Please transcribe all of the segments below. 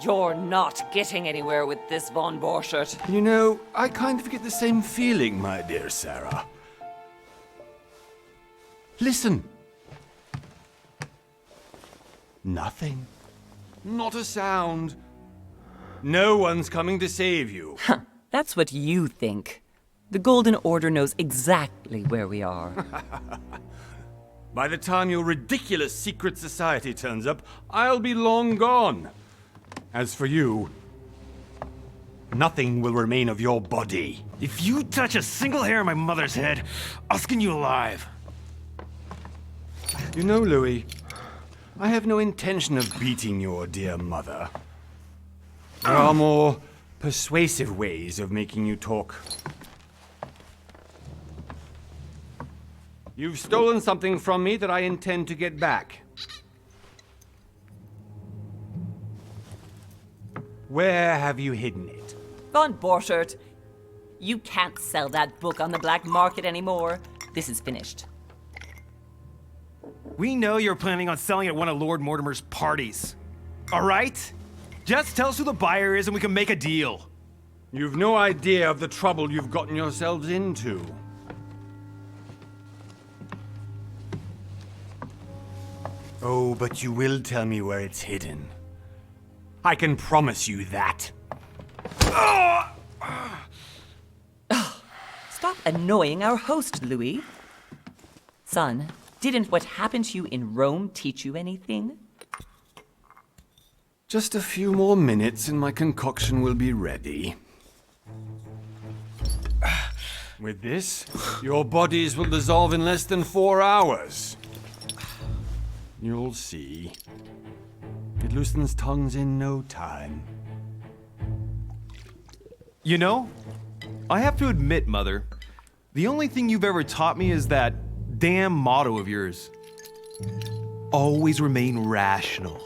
You're not getting anywhere with this, Von Borchert. You know, I kind of get the same feeling, my dear Sarah. Listen. Nothing. Not a sound. No one's coming to save you. That's what you think. The Golden Order knows exactly where we are. By the time your ridiculous secret society turns up, I'll be long gone. As for you, nothing will remain of your body. If you touch a single hair on my mother's head, I'll skin you alive. You know, Louis, I have no intention of beating your dear mother. There are more persuasive ways of making you talk. You've stolen something from me that I intend to get back. Where have you hidden it? Von Borchert, you can't sell that book on the black market anymore. This is finished. We know you're planning on selling at one of Lord Mortimer's parties. All right? Just tell us who the buyer is and we can make a deal. You've no idea of the trouble you've gotten yourselves into. Oh, but you will tell me where it's hidden. I can promise you that. Stop annoying our host, Louis. Son, didn't what happened to you in Rome teach you anything? Just a few more minutes and my concoction will be ready. With this, your bodies will dissolve in less than 4 hours. You'll see. It loosens tongues in no time. You know, I have to admit, Mother, the only thing you've ever taught me is that damn motto of yours. Always remain rational.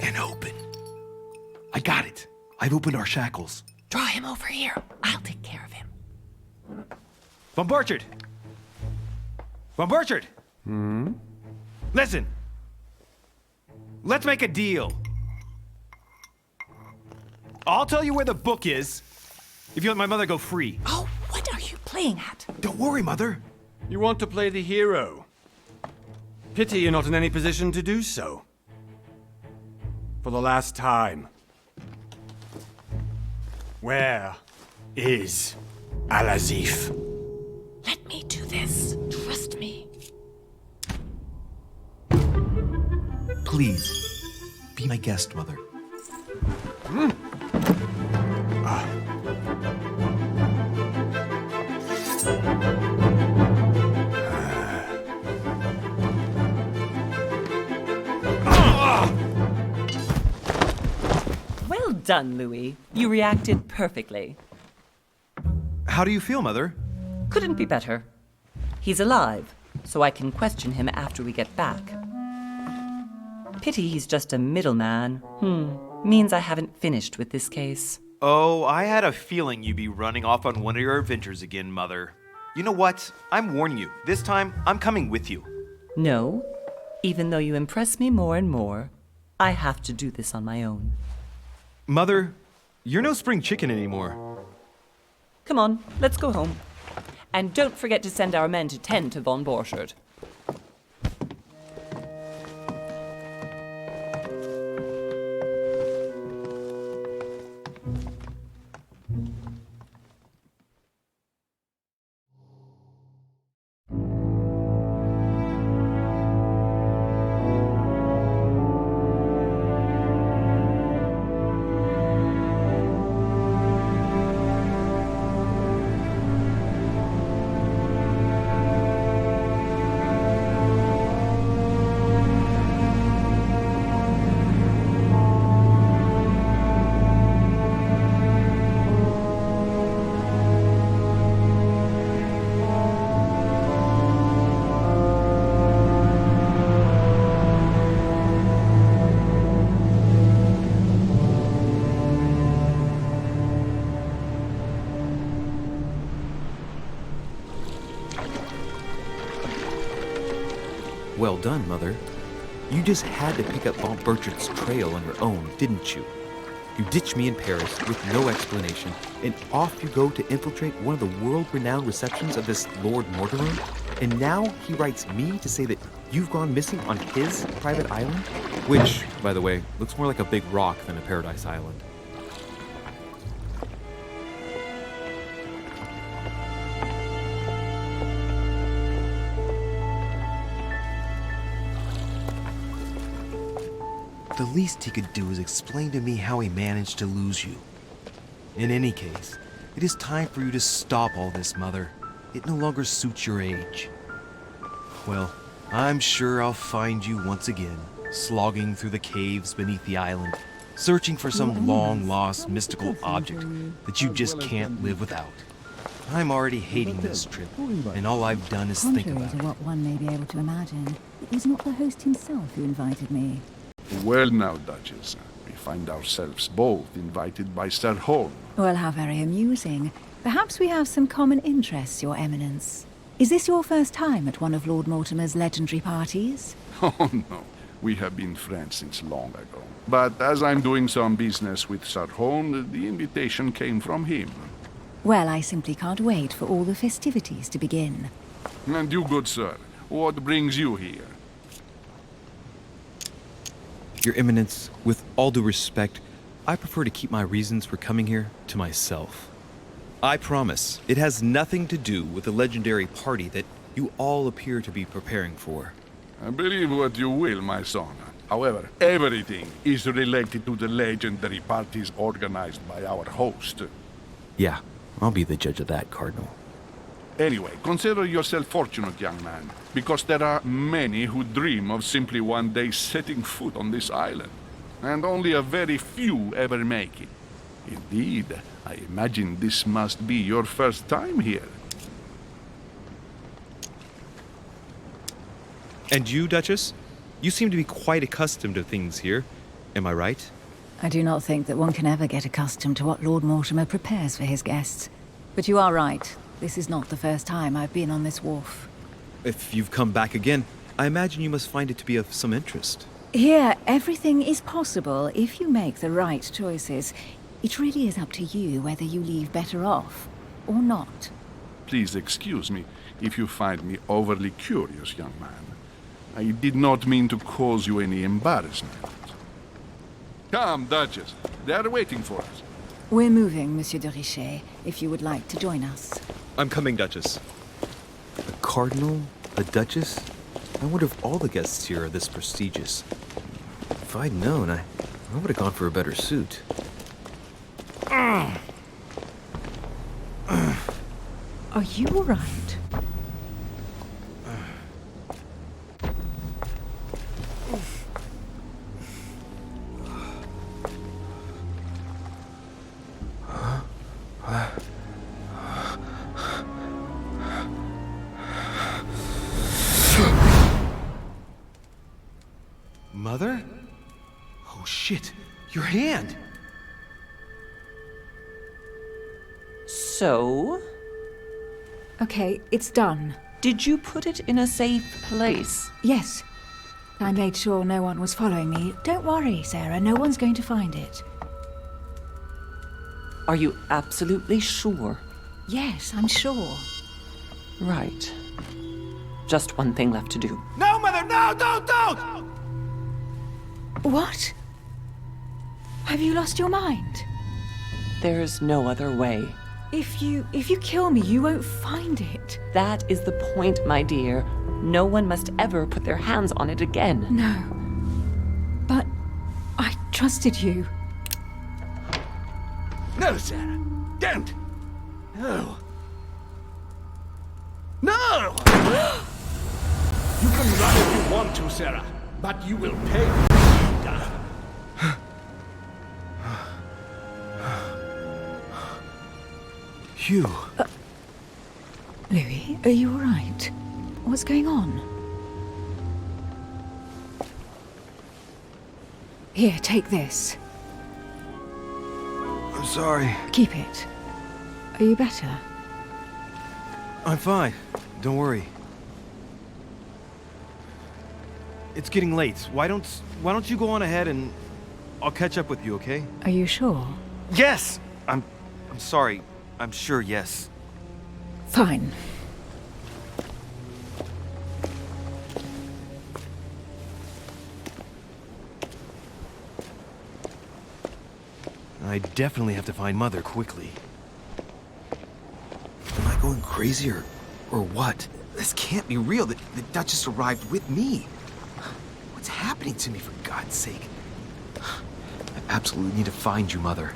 And open. I got it. I've opened our shackles. Draw him over here. I'll take care of him. Von Borchert! Von Borchert! Listen. Let's make a deal. I'll tell you where the book is if you let my mother go free. Oh, what are you playing at? Don't worry, Mother. You want to play the hero. Pity you're not in any position to do so. For the last time. Where is Al-Azif? Let me do this. Trust me. Please, be my guest, Mother. Well done, Louis. You reacted perfectly. How do you feel, Mother? Couldn't be better. He's alive, so I can question him after we get back. Pity he's just a middleman. Means I haven't finished with this case. Oh, I had a feeling you'd be running off on one of your adventures again, Mother. You know what? I'm warning you. This time, I'm coming with you. No, even though you impress me more and more, I have to do this on my own. Mother, you're no spring chicken anymore. Come on, let's go home. And don't forget to send our men to tend to Von Borchert. Well done, Mother. You just had to pick up Bob Burchard's trail on your own, didn't you? You ditch me in Paris with no explanation, and off you go to infiltrate one of the world-renowned receptions of this Lord Mortimer? And now he writes me to say that you've gone missing on his private island? Which, by the way, looks more like a big rock than a paradise island. The least he could do is explain to me how he managed to lose you. In any case, it is time for you to stop all this, Mother. It no longer suits your age. Well, I'm sure I'll find you once again, slogging through the caves beneath the island, searching for some long-lost mystical object that you just can't live without. I'm already hating this trip, and all I've done is think Contrary about to it. what one may be able to imagine, it was not the host himself who invited me. Well now, Duchess, we find ourselves both invited by Sir Holm. Well, how very amusing. Perhaps we have some common interests, Your Eminence. Is this your first time at one of Lord Mortimer's legendary parties? Oh no, we have been friends since long ago. But as I'm doing some business with Sir Holm, the invitation came from him. Well, I simply can't wait for all the festivities to begin. And you, good sir, what brings you here? Your Eminence, with all due respect, I prefer to keep my reasons for coming here to myself. I promise, it has nothing to do with the legendary party that you all appear to be preparing for. Believe what you will, my son. However, everything is related to the legendary parties organized by our host. Yeah, I'll be the judge of that, Cardinal. Anyway, consider yourself fortunate, young man, because there are many who dream of simply one day setting foot on this island, and only a very few ever make it. Indeed, I imagine this must be your first time here. And you, Duchess? You seem to be quite accustomed to things here. Am I right? I do not think that one can ever get accustomed to what Lord Mortimer prepares for his guests. But you are right. This is not the first time I've been on this wharf. If you've come back again, I imagine you must find it to be of some interest. Here, everything is possible if you make the right choices. It really is up to you whether you leave better off or not. Please excuse me if you find me overly curious, young man. I did not mean to cause you any embarrassment. Come, Duchess. They are waiting for us. We're moving, Monsieur de Richet, if you would like to join us. I'm coming, Duchess. A Cardinal? A Duchess? I wonder if all the guests here are this prestigious. If I'd known, I would have gone for a better suit. Are you all right? Mother? Oh shit, your hand! So, Okay, it's done. did you put it in a safe place? Yes. I made sure no one was following me. Don't worry, Sarah, no one's going to find it. Are you absolutely sure? Yes, I'm sure. Right. Just one thing left to do. No, Mother, no, don't! What? Have you lost your mind? There's no other way. If you kill me, you won't find it. That is the point, my dear. No one must ever put their hands on it again. No. But I trusted you. No, Sarah. Don't. No. No! You can run if you want to, Sarah, but you will pay. Hugh. Louis, are you all right? What's going on? Here, take this. I'm sorry. Keep it. Are you better? I'm fine. Don't worry. it's getting late. Why don't you go on ahead and I'll catch up with you, okay? Are you sure? Yes! I'm sorry. I'm sure, yes. Fine. I definitely have to find Mother quickly. Am I going crazy or what? This can't be real. The Duchess arrived with me. What's happening to me, for God's sake? I absolutely need to find you, Mother.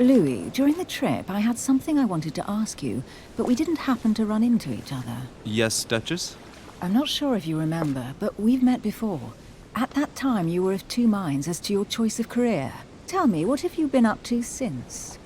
Louis, during the trip, I had something I wanted to ask you, but we didn't happen to run into each other. Yes, Duchess? I'm not sure if you remember, but we've met before. At that time, you were of two minds as to your choice of career. Tell me, what have you been up to since?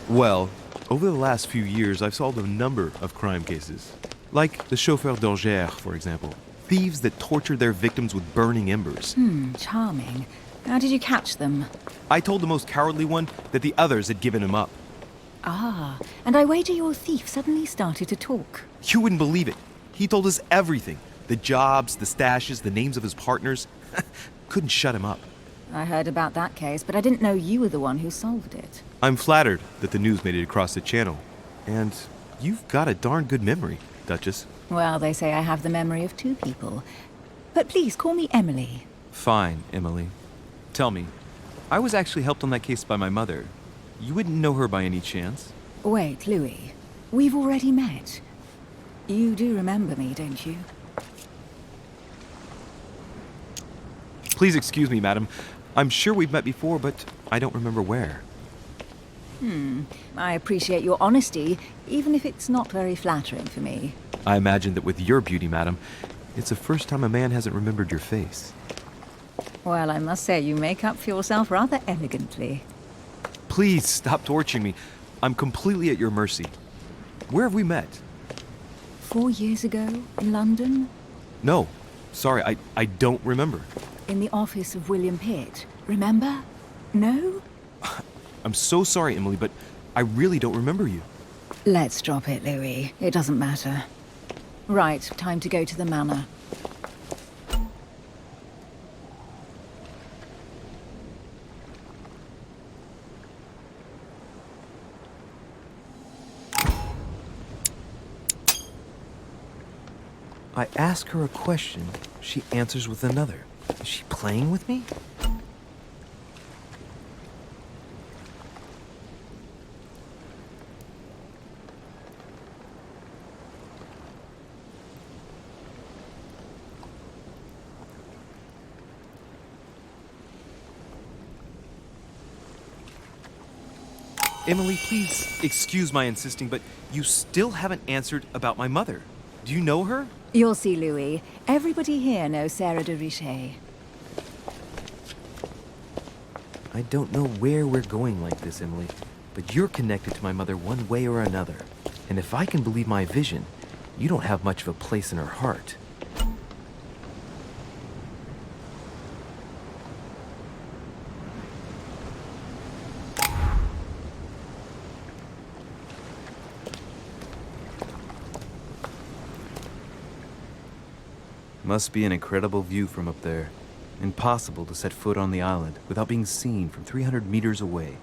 Well, over the last few years, I've solved a number of crime cases. Like the chauffeur d'Angers, for example. Thieves that tortured their victims with burning embers. Charming. How did you catch them? I told the most cowardly one that the others had given him up. Ah, and I wager your thief suddenly started to talk. You wouldn't believe it. He told us everything. The jobs, the stashes, the names of his partners. Couldn't shut him up. I heard about that case, but I didn't know you were the one who solved it. I'm flattered that the news made it across the channel. And you've got a darn good memory, Duchess. Well, they say I have the memory of two people. But please, call me Emily. Fine, Emily. Tell me, I was actually helped on that case by my mother. You wouldn't know her by any chance? Wait, Louis. We've already met. You do remember me, don't you? Please excuse me, madam. I'm sure we've met before, but I don't remember where. I appreciate your honesty, even if it's not very flattering for me. I imagine that with your beauty, madam, it's the first time a man hasn't remembered your face. Well, I must say you make up for yourself rather elegantly. Please stop torturing me. I'm completely at your mercy. Where have we met? 4 years ago, in London? No. Sorry, I don't remember. In the office of William Pitt. Remember? No? I'm so sorry, Emily, but I really don't remember you. Let's drop it, Louis. It doesn't matter. Right, time to go to the manor. I ask her a question, she answers with another. Is she playing with me? Emily, please excuse my insisting, but you still haven't answered about my mother. Do you know her? You'll see, Louis. Everybody here knows Sarah de Richet. I don't know where we're going like this, Emily, but you're connected to my mother one way or another. And if I can believe my vision, you don't have much of a place in her heart. Must be an incredible view from up there. Impossible to set foot on the island without being seen from 300 meters away.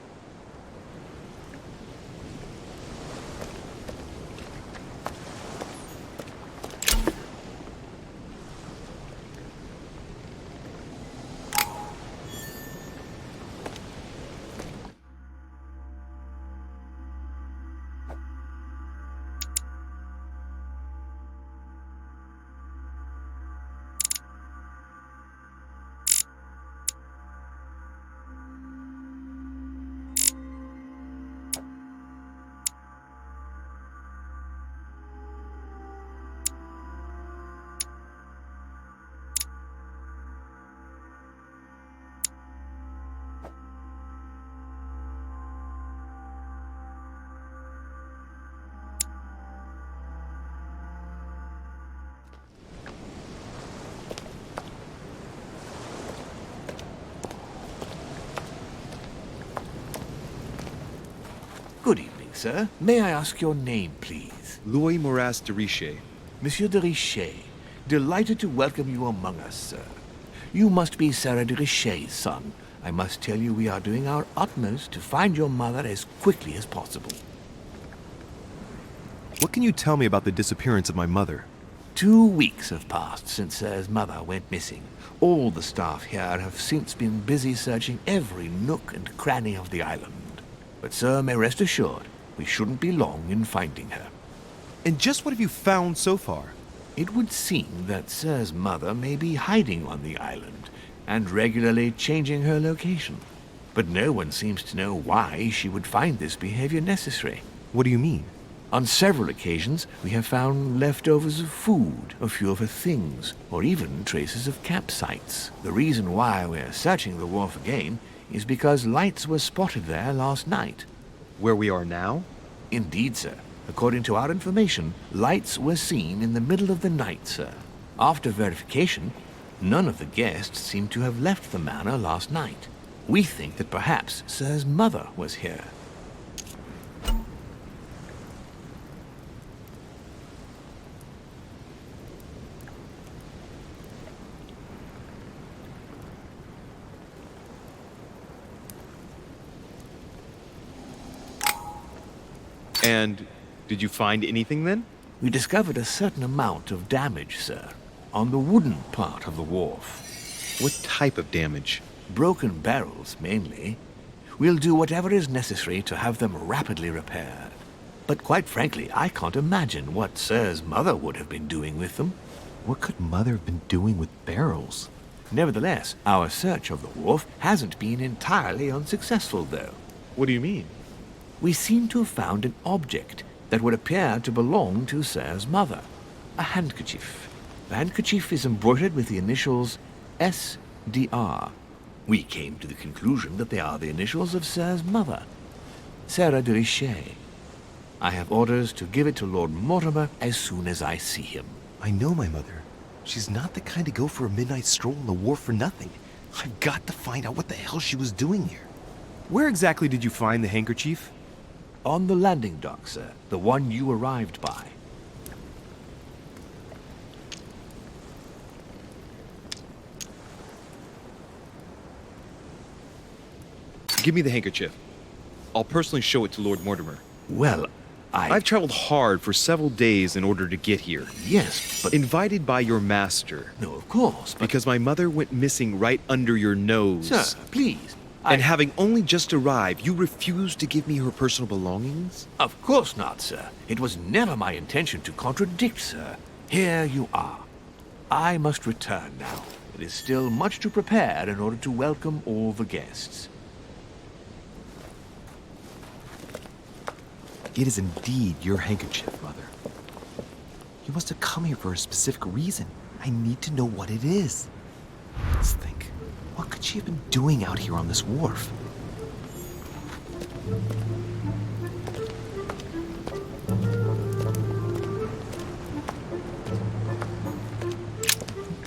Good evening, sir. May I ask your name, please? Louis Moras de Richet. Monsieur de Richet. Delighted to welcome you among us, sir. You must be Sarah de Richet's son. I must tell you we are doing our utmost to find your mother as quickly as possible. What can you tell me about the disappearance of my mother? 2 weeks have passed since Sir's mother went missing. All the staff here have since been busy searching every nook and cranny of the island. But Sir may rest assured, we shouldn't be long in finding her. And just what have you found so far? It would seem that Sir's mother may be hiding on the island and regularly changing her location. But no one seems to know why she would find this behavior necessary. What do you mean? On several occasions, we have found leftovers of food, a few of her things, or even traces of campsites. The reason why we're searching the wharf again is because lights were spotted there last night. Where we are now? Indeed, sir. According to our information, lights were seen in the middle of the night, sir. After verification, none of the guests seem to have left the manor last night. We think that perhaps Sir's mother was here. And did you find anything then? We discovered a certain amount of damage, sir, on the wooden part of the wharf. What type of damage? Broken barrels, mainly. We'll do whatever is necessary to have them rapidly repaired. But quite frankly, I can't imagine what Sir's mother would have been doing with them. What could Mother have been doing with barrels? Nevertheless, our search of the wharf hasn't been entirely unsuccessful, though. What do you mean? We seem to have found an object that would appear to belong to Sir's mother. A handkerchief. The handkerchief is embroidered with the initials S.D.R. We came to the conclusion that they are the initials of Sir's mother, Sarah de Richet. I have orders to give it to Lord Mortimer as soon as I see him. I know my mother. She's not the kind to go for a midnight stroll on the wharf for nothing. I've got to find out what the hell she was doing here. Where exactly did you find the handkerchief? On the landing dock, sir. The one you arrived by. Give me the handkerchief. I'll personally show it to Lord Mortimer. Well, I've traveled hard for several days in order to get here. Yes, but... Invited by your master. No, of course, but... Because my mother went missing right under your nose. Sir, please. And having only just arrived, you refused to give me her personal belongings? Of course not, sir. It was never my intention to contradict, sir. Here you are. I must return now. It is still much to prepare in order to welcome all the guests. It is indeed your handkerchief, Mother. You must have come here for a specific reason. I need to know what it is. Let's think. What could she have been doing out here on this wharf?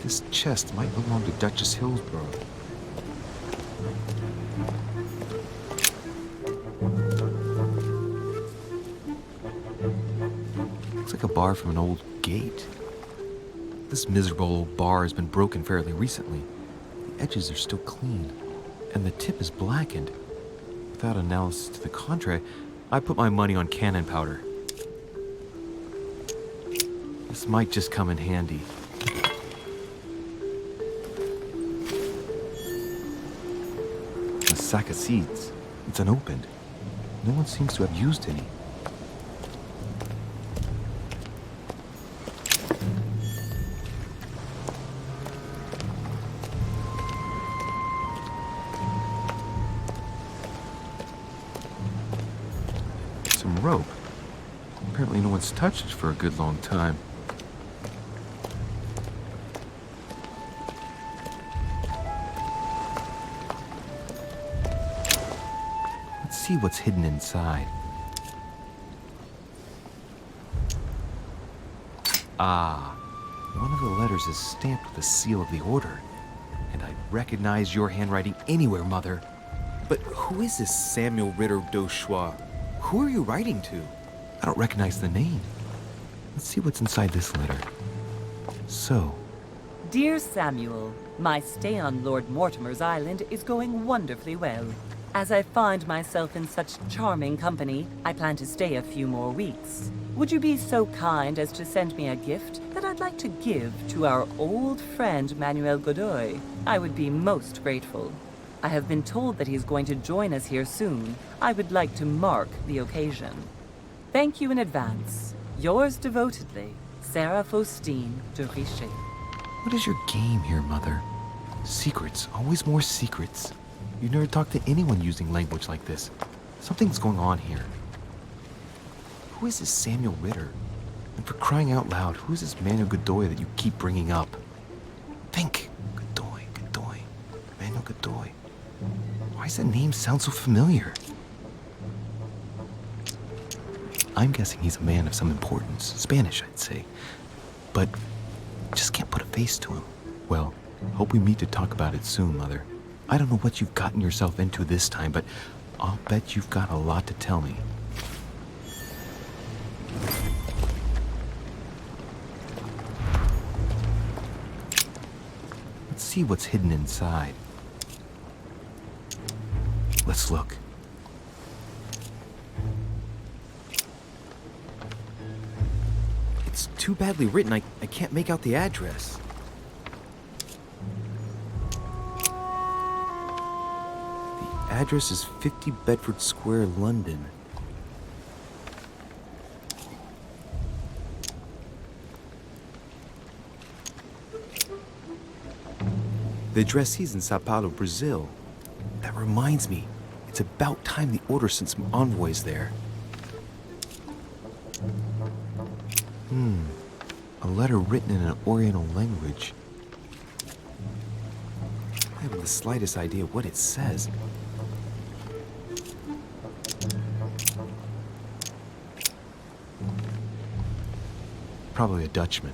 This chest might belong to Duchess Hillsborough. Looks like a bar from an old gate. This miserable old bar has been broken fairly recently. The edges are still clean, and the tip is blackened. Without analysis to the contrary, I put my money on cannon powder. This might just come in handy. A sack of seeds. It's unopened. No one seems to have used any. Some rope. Apparently no one's touched it for a good long time. Let's see what's hidden inside. Ah, one of the letters is stamped with the seal of the Order. And I recognize your handwriting anywhere, Mother. But who is this Samuel Ritter d'Auchois? Who are you writing to? I don't recognize the name. Let's see what's inside this letter. So, Dear Samuel, my stay on Lord Mortimer's island is going wonderfully well. As I find myself in such charming company, I plan to stay a few more weeks. Would you be so kind as to send me a gift that I'd like to give to our old friend Manuel Godoy? I would be most grateful. I have been told that he's going to join us here soon. I would like to mark the occasion. Thank you in advance. Yours devotedly, Sarah Faustine de Richer. what is your game here, Mother? Secrets, always more secrets. You never talk to anyone using language like this. Something's going on here. Who is this Samuel Ritter? And for crying out loud, who is this Manuel Godoy that you keep bringing up? Think. Godoy. Manuel Godoy. Why does that name sound so familiar? I'm guessing he's a man of some importance. Spanish, I'd say. But just can't put a face to him. Well, hope we meet to talk about it soon, Mother. I don't know what you've gotten yourself into this time, but I'll bet you've got a lot to tell me. Let's see what's hidden inside. Let's look. It's too badly written, I can't make out the address. The address is 50 Bedford Square, London. The addressee's in Sao Paulo, Brazil. That reminds me, it's about time the Order sent some envoys there. A letter written in an Oriental language. I haven't the slightest idea what it says. Probably a Dutchman.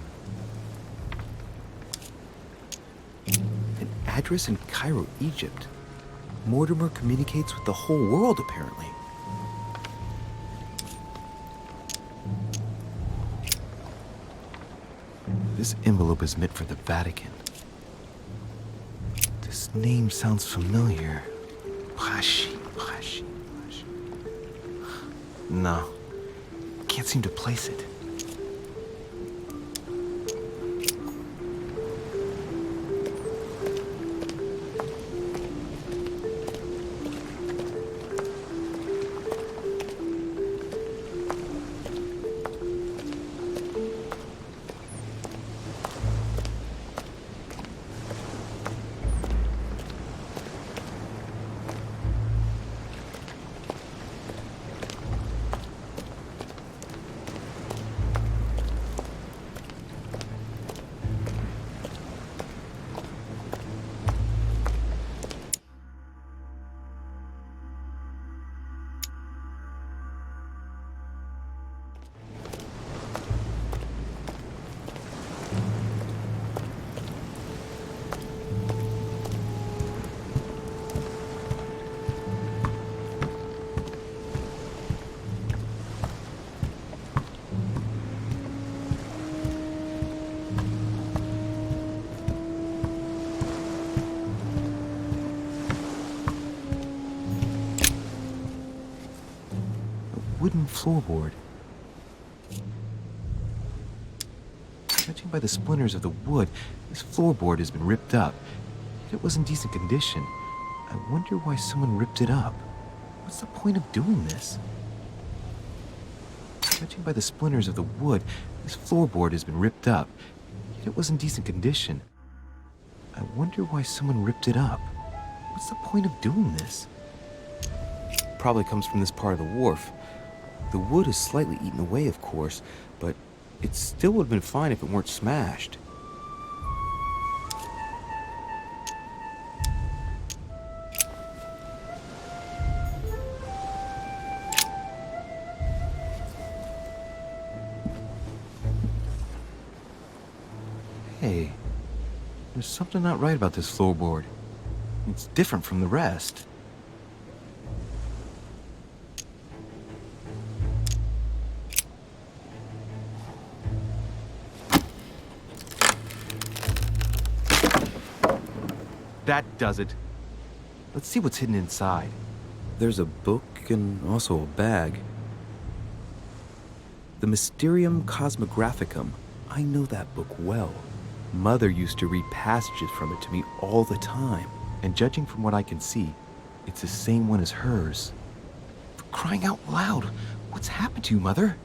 An address in Cairo, Egypt. Mortimer communicates with the whole world, apparently. This envelope is meant for the Vatican. This name sounds familiar. Prashi. No, can't seem to place it. Wooden floorboard. Judging by the splinters of the wood, this floorboard has been ripped up. Yet it was in decent condition. I wonder why someone ripped it up. What's the point of doing this? Judging by the splinters of the wood, this floorboard has been ripped up. Yet it was in decent condition. I wonder why someone ripped it up. What's the point of doing this? Probably comes from this part of the wharf. The wood is slightly eaten away, of course, but it still would have been fine if it weren't smashed. Hey, there's something not right about this floorboard. It's different from the rest. That does it. Let's see what's hidden inside. There's a book and also a bag. The Mysterium Cosmographicum. I know that book well. Mother used to read passages from it to me all the time. And judging from what I can see, it's the same one as hers. For crying out loud, what's happened to you, Mother?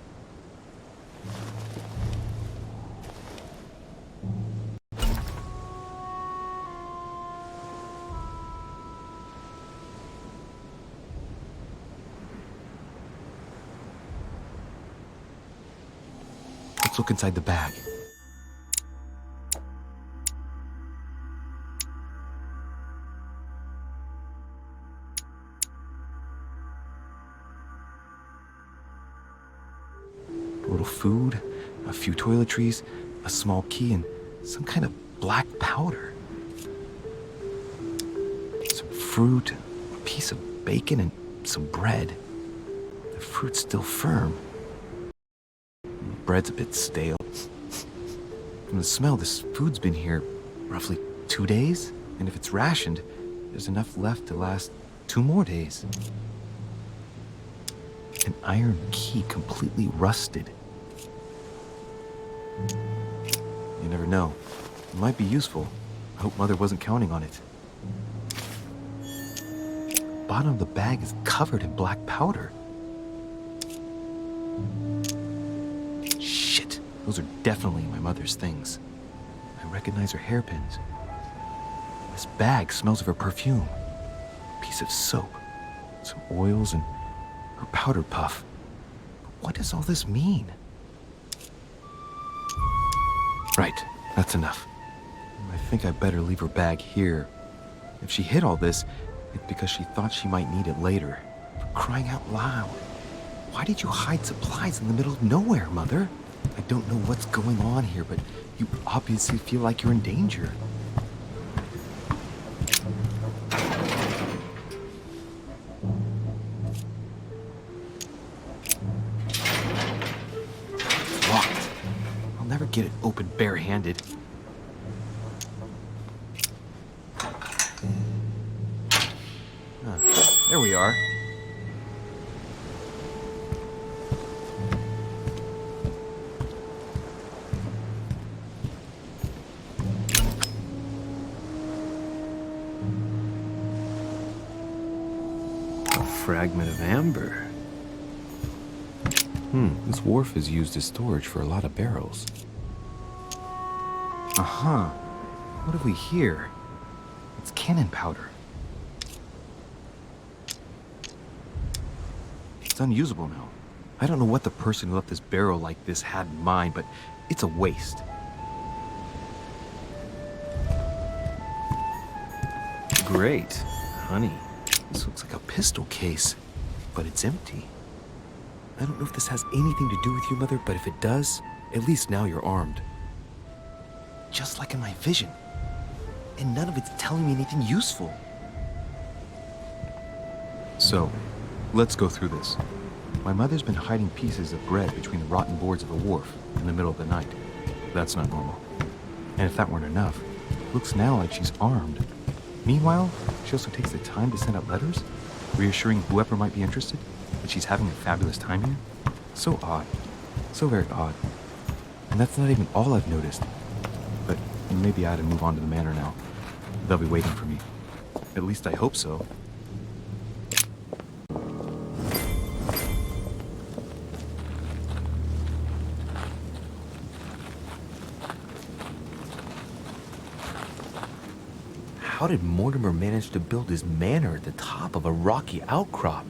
Let's look inside the bag. A little food, a few toiletries, a small key, and some kind of black powder. Some fruit, a piece of bacon, and some bread. The fruit's still firm. Bread's a bit stale. From the smell, this food's been here roughly 2 days, and if it's rationed, there's enough left to last 2 more days. An iron key completely rusted. You never know. It might be useful. I hope Mother wasn't counting on it. The bottom of the bag is covered in black powder. Shit, those are definitely my mother's things. I recognize her hairpins. This bag smells of her perfume. A piece of soap, some oils, and her powder puff. But what does all this mean? Right, that's enough. I think I better leave her bag here. If she hid all this, it's because she thought she might need it later. For crying out loud. Why did you hide supplies in the middle of nowhere, Mother? I don't know what's going on here, but you obviously feel like you're in danger. I'll never get it open barehanded. There we are. A fragment of amber. This wharf is used as storage for a lot of barrels. Uh-huh. What have we here? It's cannon powder. It's unusable now. I don't know what the person who left this barrel like this had in mind, but it's a waste. Great. Honey, this looks like a pistol case, but it's empty. I don't know if this has anything to do with you, Mother, but if it does, at least now you're armed. Just like in my vision. And none of it's telling me anything useful. So, let's go through this. My mother's been hiding pieces of bread between the rotten boards of a wharf in the middle of the night. That's not normal. And if that weren't enough, it looks now like she's armed. Meanwhile, she also takes the time to send out letters, reassuring whoever might be interested that she's having a fabulous time here. So odd. So very odd. And that's not even all I've noticed. But maybe I ought to move on to the manor now. They'll be waiting for me. At least I hope so. How did Mortimer manage to build his manor at the top of a rocky outcrop?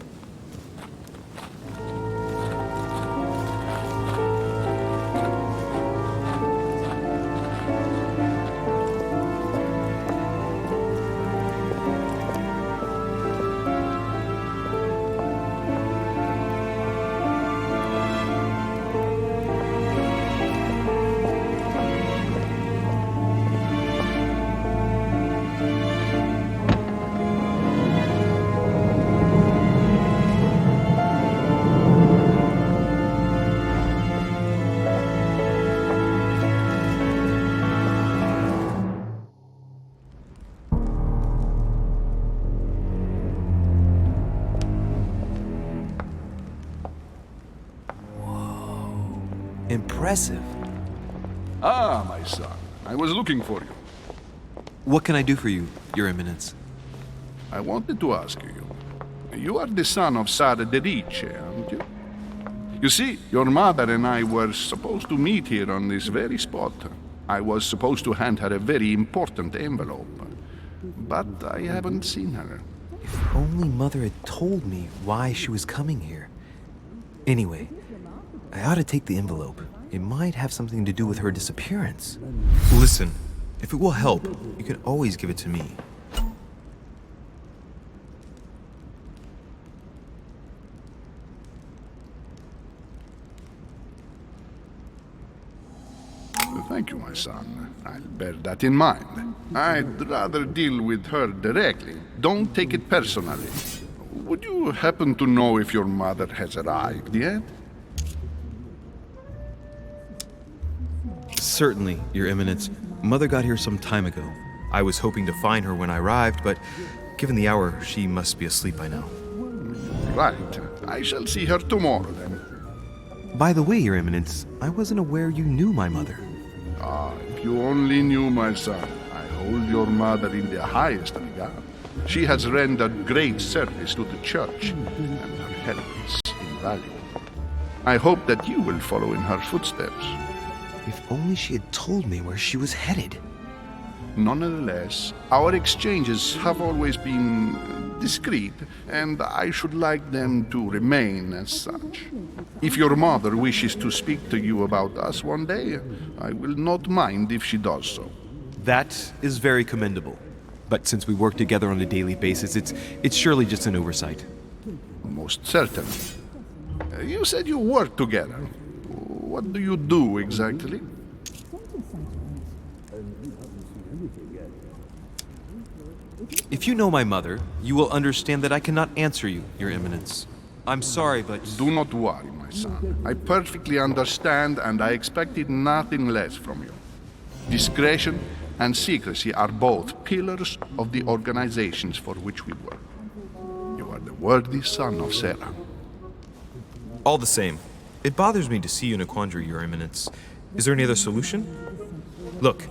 Impressive. Ah, my son. I was looking for you. What can I do for you, Your Eminence? I wanted to ask you. You are the son of Sara de Riche, aren't you? You see, your mother and I were supposed to meet here on this very spot. I was supposed to hand her a very important envelope. But I haven't seen her. If only Mother had told me why she was coming here. Anyway, I ought to take the envelope. It might have something to do with her disappearance. Listen, if it will help, you can always give it to me. Thank you, my son. I'll bear that in mind. I'd rather deal with her directly. Don't take it personally. Would you happen to know if your mother has arrived yet? Certainly, Your Eminence. Mother got here some time ago. I was hoping to find her when I arrived, but given the hour, she must be asleep by now. Right. I shall see her tomorrow, then. By the way, Your Eminence, I wasn't aware you knew my mother. Ah, if you only knew, my son. I hold your mother in the highest regard. She has rendered great service to the church, and her help is invaluable. I hope that you will follow in her footsteps. If only she had told me where she was headed. Nonetheless, our exchanges have always been discreet, and I should like them to remain as such. If your mother wishes to speak to you about us one day, I will not mind if she does so. That is very commendable. But since we work together on a daily basis, it's surely just an oversight. Most certainly. You said you work together. What do you do exactly? If you know my mother, you will understand that I cannot answer you, Your Eminence. I'm sorry, but... Do not worry, my son. I perfectly understand, and I expected nothing less from you. Discretion and secrecy are both pillars of the organizations for which we work. You are the worthy son of Sarah. All the same, it bothers me to see you in a quandary, Your Eminence. Is there any other solution? Look,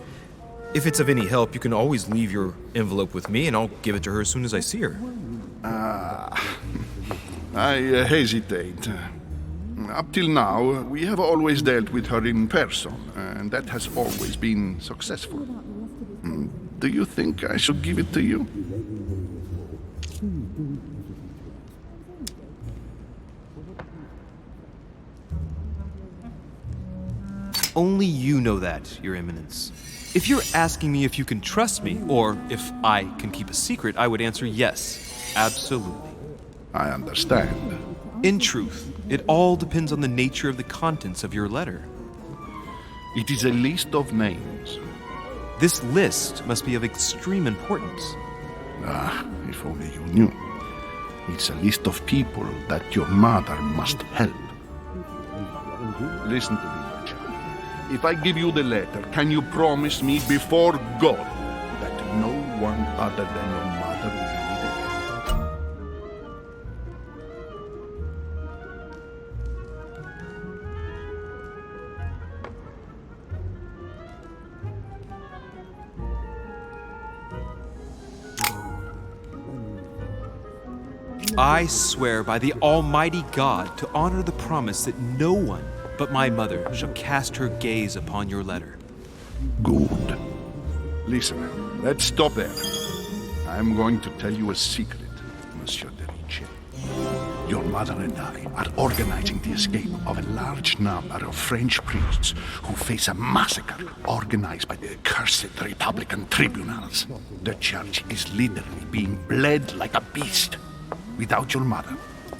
if it's of any help, you can always leave your envelope with me and I'll give it to her as soon as I see her. I hesitate. Up till now, we have always dealt with her in person, and that has always been successful. Do you think I should give it to you? Only you know that, Your Eminence. If you're asking me if you can trust me, or if I can keep a secret, I would answer yes, absolutely. I understand. In truth, it all depends on the nature of the contents of your letter. It is a list of names. This list must be of extreme importance. If only you knew. It's a list of people that your mother must help. Listen to me, my child. If I give you the letter, can you promise me before God that no one other than your mother will read it? I swear by the Almighty God to honor the promise that no one but my mother shall cast her gaze upon your letter. Good. Listen, let's stop there. I'm going to tell you a secret, Monsieur de Ricci. Your mother and I are organizing the escape of a large number of French priests who face a massacre organized by the accursed Republican tribunals. The church is literally being bled like a beast. Without your mother,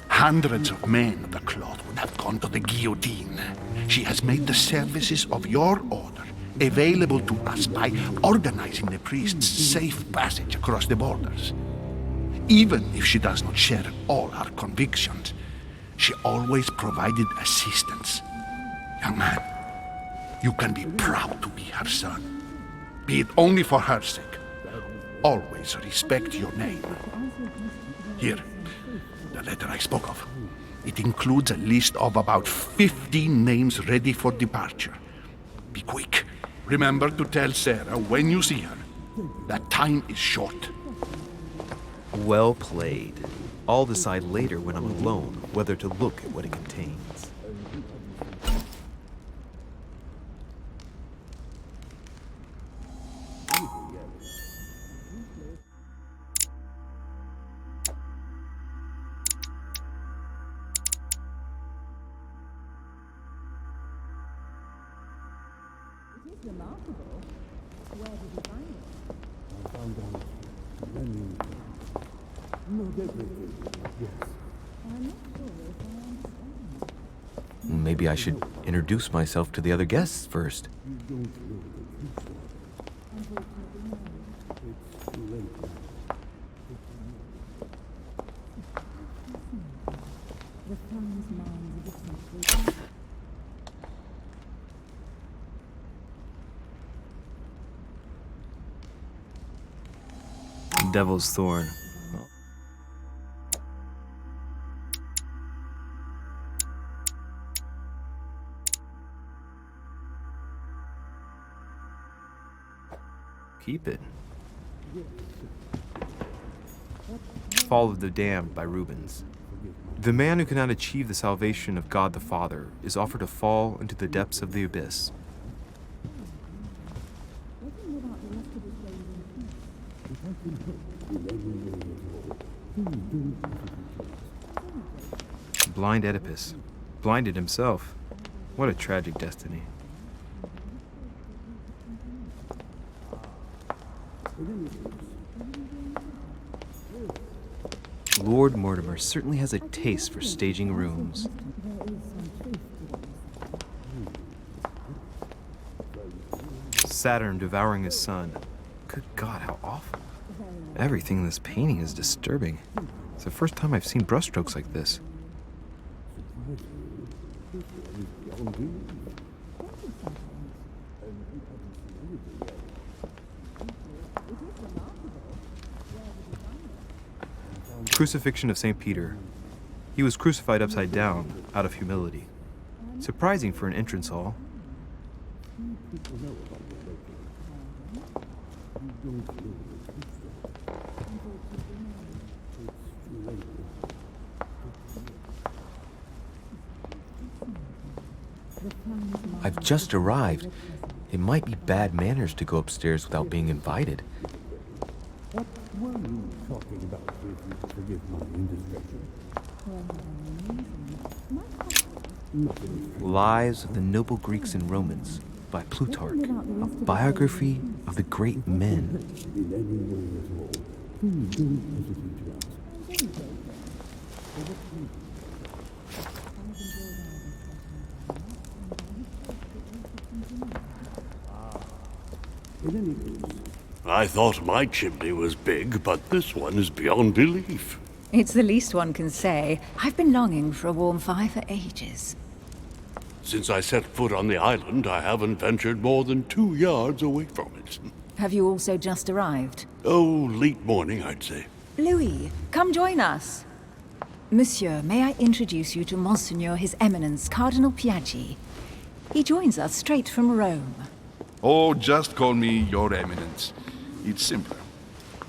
hundreds of men of the cloth would have gone to the guillotine. She has made the services of your order available to us by organizing the priests' safe passage across the borders. Even if she does not share all our convictions, she always provided assistance. Young man, you can be proud to be her son. Be it only for her sake. Always respect your name. Here, the letter I spoke of. It includes a list of about 15 names ready for departure. Be quick. Remember to tell Sarah when you see her that time is short. Well played. I'll decide later when I'm alone whether to look at what it contains. Maybe I should introduce myself to the other guests first. Devil's Thorn. Keep it. Fall of the Damned by Rubens. The man who cannot achieve the salvation of God the Father is offered to fall into the depths of the abyss. Blind Oedipus. Blinded himself. What a tragic destiny. Lord Mortimer certainly has a taste for staging rooms. Saturn devouring his son. Good God, how awful. Everything in this painting is disturbing. It's the first time I've seen brushstrokes like this. Crucifixion of St. Peter. He was crucified upside down, out of humility. Surprising for an entrance hall. I've just arrived. It might be bad manners to go upstairs without being invited. What were you talking about, if you forgive my indiscretion? Lives of the Noble Greeks and Romans by Plutarch, a biography of the great men. In any way at all, please don't hesitate to ask. In any case, I thought my chimney was big, but this one is beyond belief. It's the least one can say. I've been longing for a warm fire for ages. Since I set foot on the island, I haven't ventured more than 2 yards away from it. Have you also just arrived? Oh, late morning, I'd say. Louis, come join us. Monsieur, may I introduce you to Monseigneur His Eminence, Cardinal Piaggi. He joins us straight from Rome. Oh, just call me Your Eminence. It's simpler.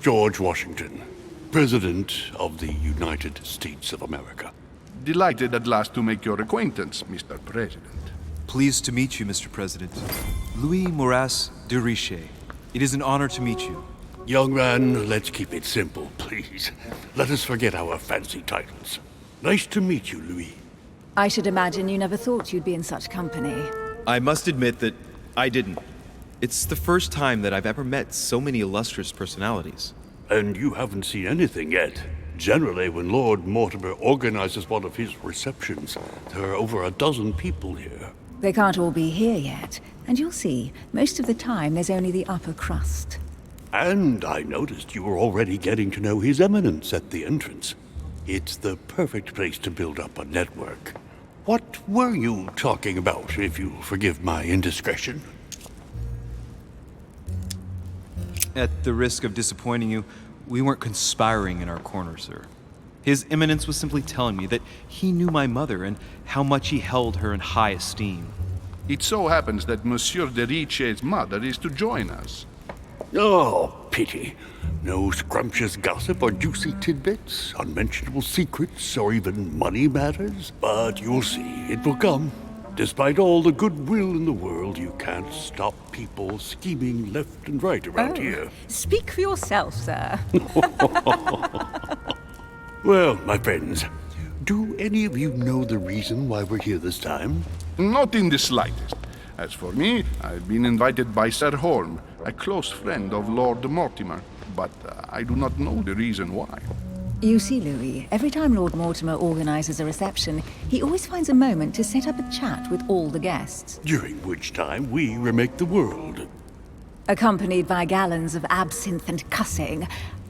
George Washington, President of the United States of America. Delighted at last to make your acquaintance, Mr. President. Pleased to meet you, Mr. President. Louis Maurice de Richet. It is an honor to meet you. Young man, let's keep it simple, please. Let us forget our fancy titles. Nice to meet you, Louis. I should imagine you never thought you'd be in such company. I must admit that I didn't. It's the first time that I've ever met so many illustrious personalities. And you haven't seen anything yet. Generally, when Lord Mortimer organizes one of his receptions, there are over a dozen people here. They can't all be here yet, and you'll see, most of the time there's only the upper crust. And I noticed you were already getting to know His Eminence at the entrance. It's the perfect place to build up a network. What were you talking about, if you'll forgive my indiscretion? At the risk of disappointing you, we weren't conspiring in our corner, sir. His Eminence was simply telling me that he knew my mother and how much he held her in high esteem. It so happens that Monsieur de Richet's mother is to join us. Oh, pity. No scrumptious gossip or juicy tidbits, unmentionable secrets, or even money matters. But you'll see, it will come. Despite all the goodwill in the world, you can't stop people scheming left and right around here. Speak for yourself, sir. Well, my friends, do any of you know the reason why we're here this time? Not in the slightest. As for me, I've been invited by Sir Holm, a close friend of Lord Mortimer, but I do not know the reason why. You see, Louis, every time Lord Mortimer organizes a reception, he always finds a moment to set up a chat with all the guests. During which time we remake the world. Accompanied by gallons of absinthe and cussing.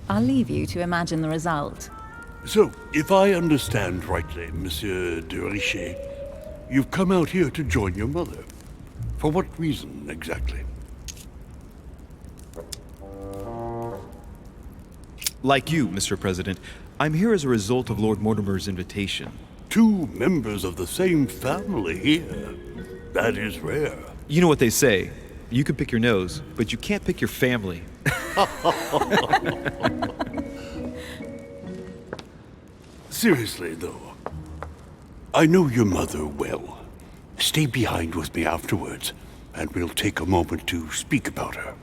I'll leave you to imagine the result. So, if I understand rightly, Monsieur de Richet, you've come out here to join your mother. For what reason, exactly? Like you, Mr. President, I'm here as a result of Lord Mortimer's invitation. 2 members of the same family here. That is rare. You know what they say. You can pick your nose, but you can't pick your family. Seriously, though, I know your mother well. Stay behind with me afterwards, and we'll take a moment to speak about her.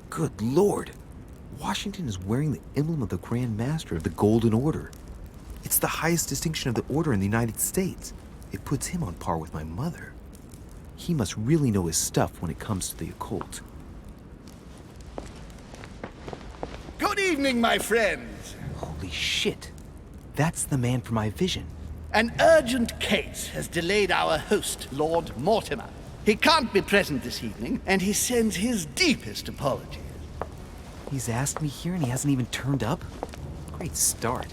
Good Lord! Washington is wearing the emblem of the Grand Master of the Golden Order. It's the highest distinction of the Order in the United States. It puts him on par with my mother. He must really know his stuff when it comes to the occult. Good evening, my friends. Holy shit! That's the man for my vision. An urgent case has delayed our host, Lord Mortimer. He can't be present this evening, and he sends his deepest apologies. He's asked me here and he hasn't even turned up? Great start.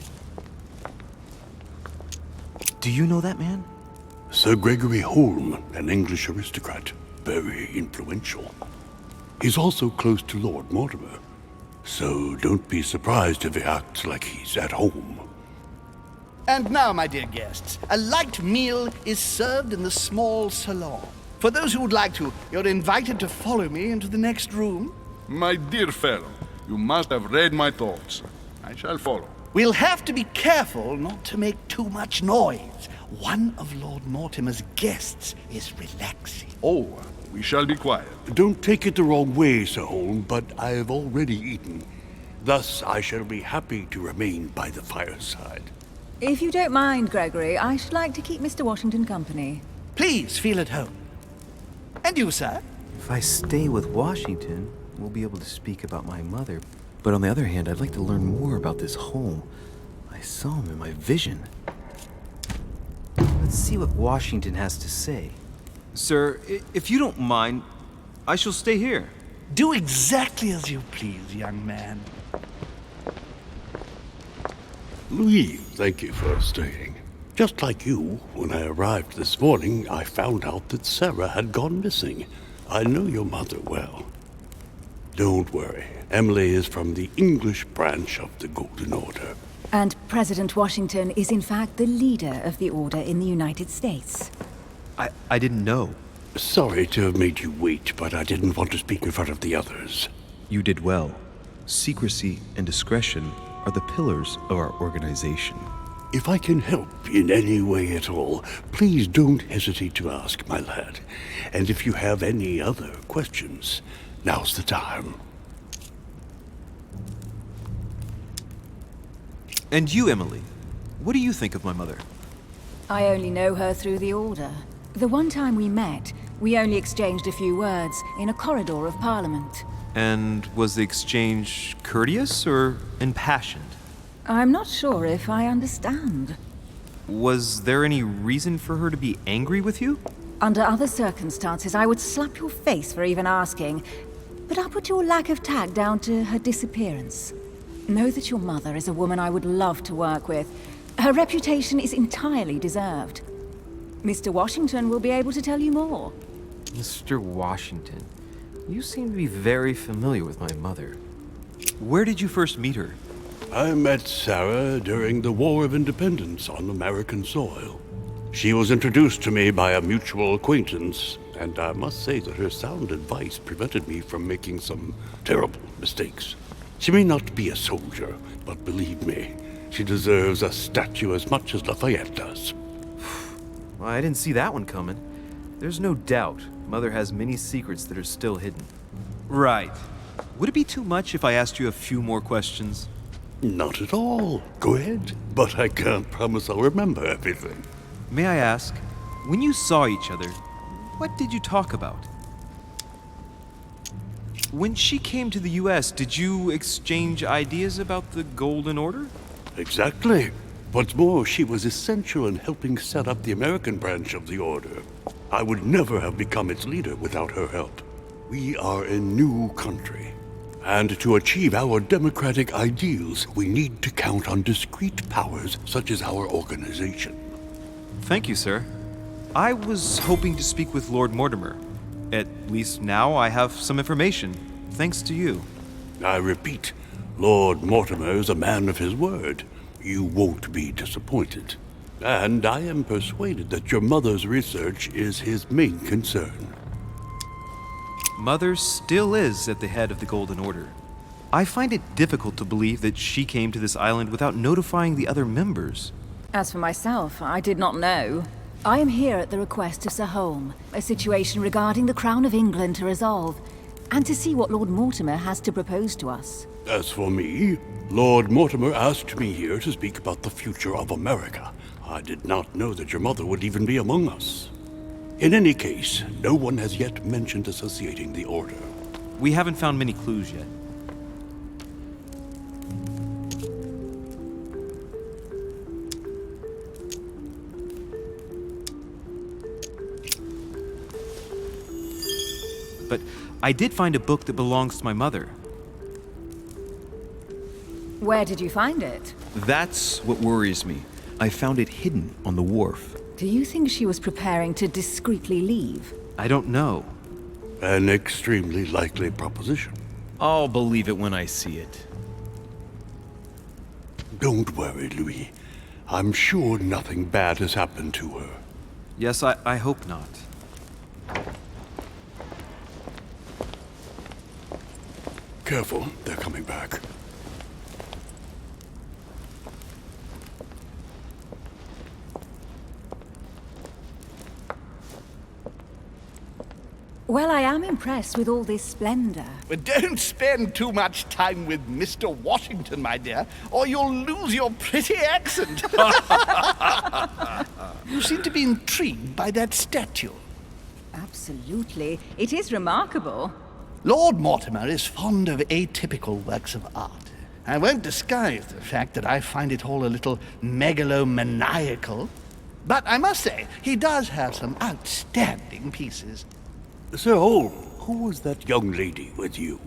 Do you know that man? Sir Gregory Holm, an English aristocrat. very influential. He's also close to Lord Mortimer, so don't be surprised if he acts like he's at home. And now, my dear guests, a light meal is served in the small salon. For those who would like to, you're invited to follow me into the next room. My dear fellow, you must have read my thoughts. I shall follow. We'll have to be careful not to make too much noise. One of Lord Mortimer's guests is relaxing. Oh, we shall be quiet. Don't take it the wrong way, Sir Holm, but I have already eaten. Thus, I shall be happy to remain by the fireside. If you don't mind, Gregory, I should like to keep Mr. Washington company. Please feel at home. And you, sir? If I stay with Washington, we'll be able to speak about my mother. But on the other hand, I'd like to learn more about this home. I saw him in my vision. Let's see what Washington has to say. Sir, if you don't mind, I shall stay here. Do exactly as you please, young man. Louis, thank you for staying. Just like you, when I arrived this morning, I found out that Sarah had gone missing. I know your mother well. Don't worry. Emily is from the English branch of the Golden Order. And President Washington is in fact the leader of the Order in the United States. I didn't know. Sorry to have made you wait, but I didn't want to speak in front of the others. You did well. Secrecy and discretion are the pillars of our organization. If I can help in any way at all, please don't hesitate to ask, my lad. And if you have any other questions, now's the time. And you, Emily, what do you think of my mother? I only know her through the Order. The one time we met, we only exchanged a few words in a corridor of Parliament. And was the exchange courteous or impassioned? I'm not sure if I understand. Was there any reason for her to be angry with you? Under other circumstances, I would slap your face for even asking, but I'll put your lack of tact down to her disappearance. Know that your mother is a woman I would love to work with. Her reputation is entirely deserved. Mr. Washington will be able to tell you more. Mr. Washington, you seem to be very familiar with my mother. Where did you first meet her? I met Sarah during the War of Independence on American soil. She was introduced to me by a mutual acquaintance, and I must say that her sound advice prevented me from making some terrible mistakes. She may not be a soldier, but believe me, she deserves a statue as much as Lafayette does. Well, I didn't see that one coming. There's no doubt Mother has many secrets that are still hidden. Right. Would it be too much if I asked you a few more questions? Not at all. Go ahead. But I can't promise I'll remember everything. May I ask, when you saw each other, what did you talk about? When she came to the US, did you exchange ideas about the Golden Order? Exactly. What's more, she was essential in helping set up the American branch of the Order. I would never have become its leader without her help. We are a new country. And to achieve our democratic ideals, we need to count on discrete powers such as our organization. Thank you, sir. I was hoping to speak with Lord Mortimer. At least now I have some information, thanks to you. I repeat, Lord Mortimer is a man of his word. You won't be disappointed. And I am persuaded that your mother's research is his main concern. Mother still is at the head of the Golden Order. I find it difficult to believe that she came to this island without notifying the other members. As for myself, I did not know. I am here at the request of Sir Holm, a situation regarding the Crown of England to resolve, and to see what Lord Mortimer has to propose to us. As for me, Lord Mortimer asked me here to speak about the future of America. I did not know that your mother would even be among us. In any case, no one has yet mentioned associating the Order. We haven't found many clues yet. But I did find a book that belongs to my mother. Where did you find it? That's what worries me. I found it hidden on the wharf. Do you think she was preparing to discreetly leave? I don't know. An extremely likely proposition. I'll believe it when I see it. Don't worry, Louis. I'm sure nothing bad has happened to her. Yes, I hope not. Careful, they're coming back. Well, I am impressed with all this splendor. But don't spend too much time with Mr. Washington, my dear, or you'll lose your pretty accent. You seem to be intrigued by that statue. Absolutely. It is remarkable. Lord Mortimer is fond of atypical works of art. I won't disguise the fact that I find it all a little megalomaniacal. But I must say, he does have some outstanding pieces. So, who was that young lady with you?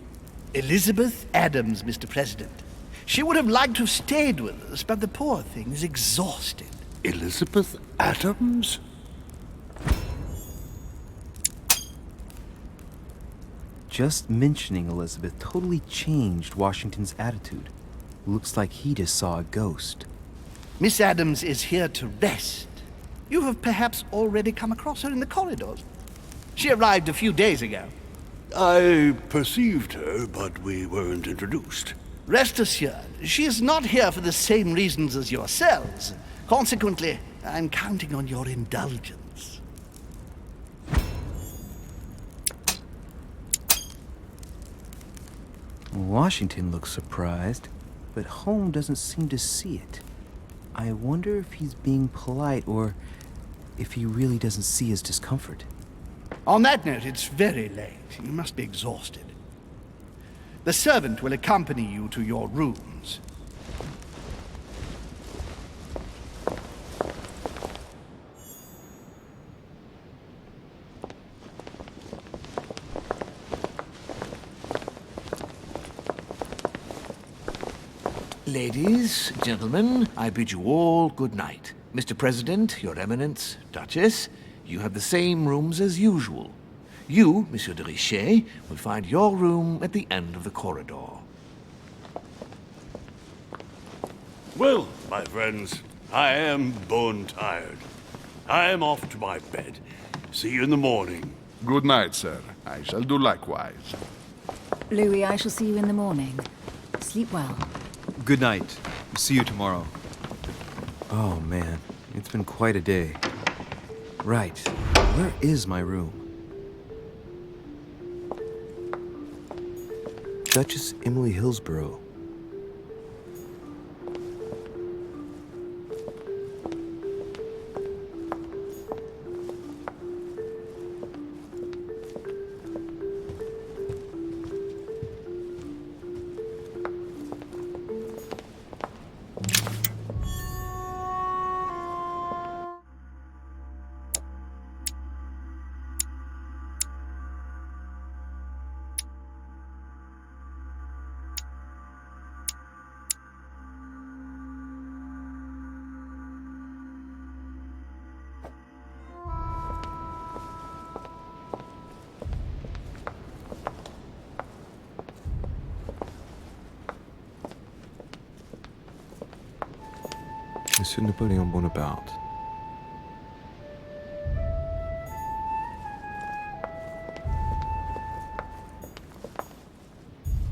Elizabeth Adams, Mr. President. She would have liked to have stayed with us, but the poor thing is exhausted. Elizabeth Adams? Just mentioning Elizabeth totally changed Washington's attitude. Looks like he just saw a ghost. Miss Adams is here to rest. You have perhaps already come across her in the corridors. She arrived a few days ago. I perceived her, but we weren't introduced. Rest assured, she is not here for the same reasons as yourselves. Consequently, I'm counting on your indulgence. Washington looks surprised, but Holmes doesn't seem to see it. I wonder if he's being polite or if he really doesn't see his discomfort. On that note, it's very late. You must be exhausted. The servant will accompany you to your rooms. Ladies, gentlemen, I bid you all good night. Mr. President, Your Eminence, Duchess, you have the same rooms as usual. You, Monsieur de Richet, will find your room at the end of the corridor. Well, my friends, I am bone tired. I am off to my bed. See you in the morning. Good night, sir. I shall do likewise. Louis, I shall see you in the morning. Sleep well. Good night. See you tomorrow. Oh man, it's been quite a day. Right, where is my room? Duchess Emily Hillsborough. Monsieur Napoléon Bonaparte.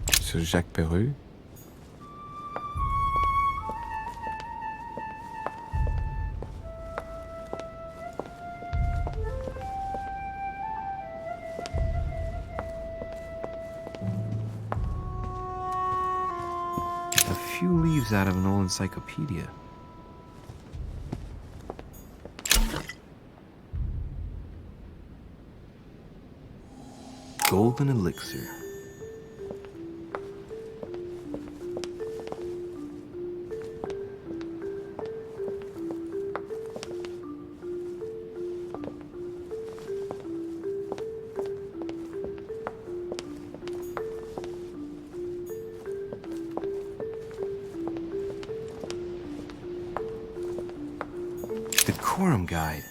Monsieur Jacques Perru. A few leaves out of an old encyclopedia. Golden elixir. Decorum guide.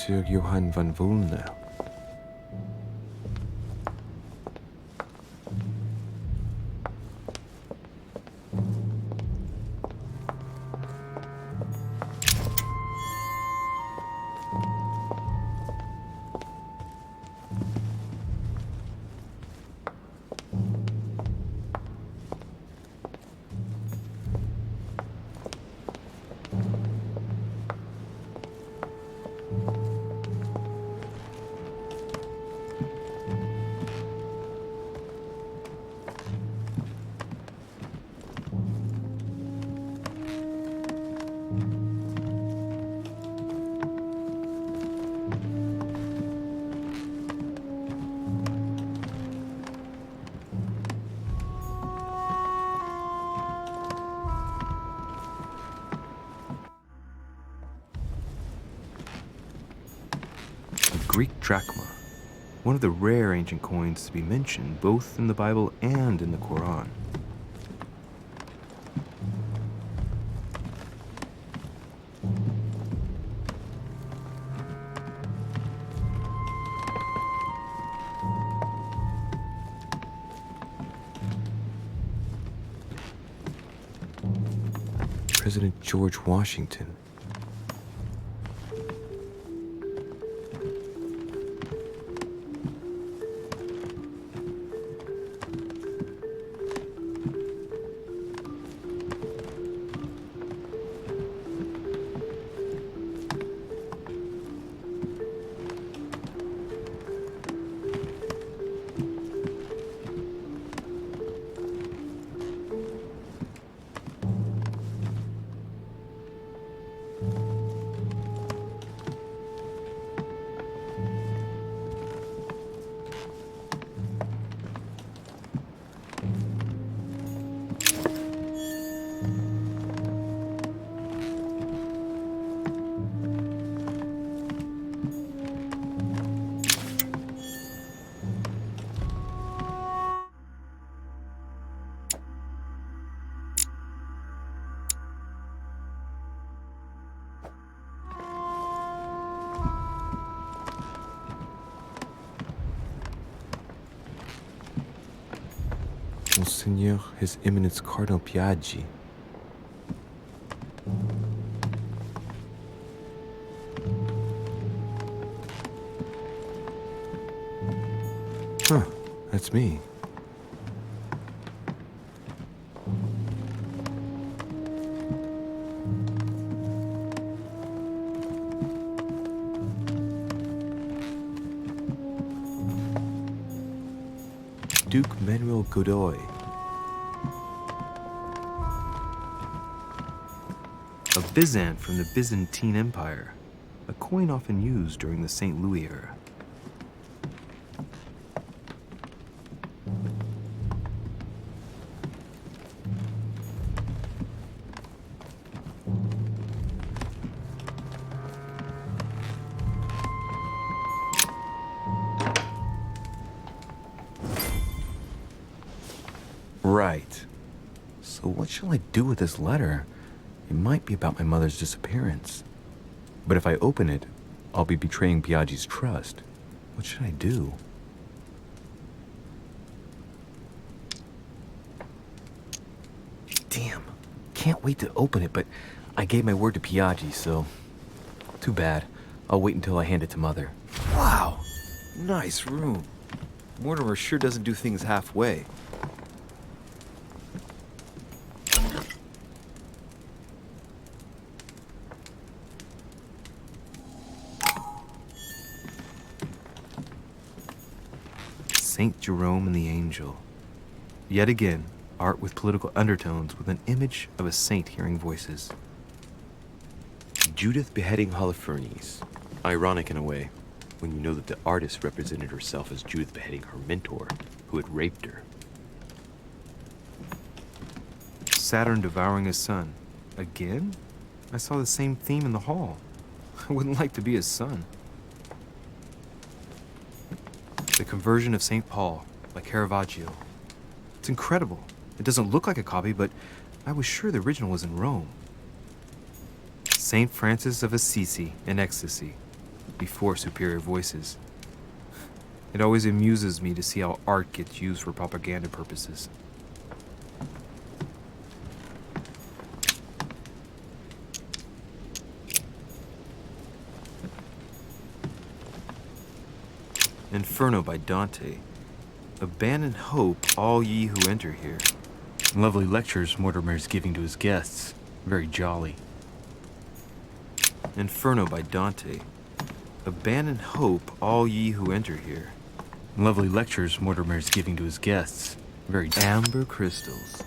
Monsieur Johann van Vulner. Greek drachma, one of the rare ancient coins to be mentioned both in the Bible and in the Quran. President George Washington. Monseigneur His Eminence Cardinal Piaggi. Huh, that's me. Duke Manuel Godoy. A Byzant from the Byzantine Empire, a coin often used during the St. Louis era. Right. So what shall I do with this letter? It might be about my mother's disappearance. But if I open it, I'll be betraying Piaggi's trust. What should I do? Damn. Can't wait to open it, but I gave my word to Piaggi, so... Too bad. I'll wait until I hand it to Mother. Wow! Nice room. Mortimer sure doesn't do things halfway. Saint Jerome and the Angel. Yet again, art with political undertones with an image of a saint hearing voices. Judith beheading Holofernes. Ironic in a way, when you know that the artist represented herself as Judith beheading her mentor, who had raped her. Saturn devouring his son. Again? I saw the same theme in the hall. I wouldn't like to be his son. The Conversion of St. Paul by Caravaggio. It's incredible. It doesn't look like a copy, but I was sure the original was in Rome. St. Francis of Assisi in Ecstasy. before superior voices. It always amuses me to see how art gets used for propaganda purposes. Inferno by Dante. Abandon hope, all ye who enter here. Lovely lectures Mortimer's giving to his guests. Very jolly. Inferno by Dante. Abandon hope, all ye who enter here. Lovely lectures Mortimer's giving to his guests. Very amber crystals.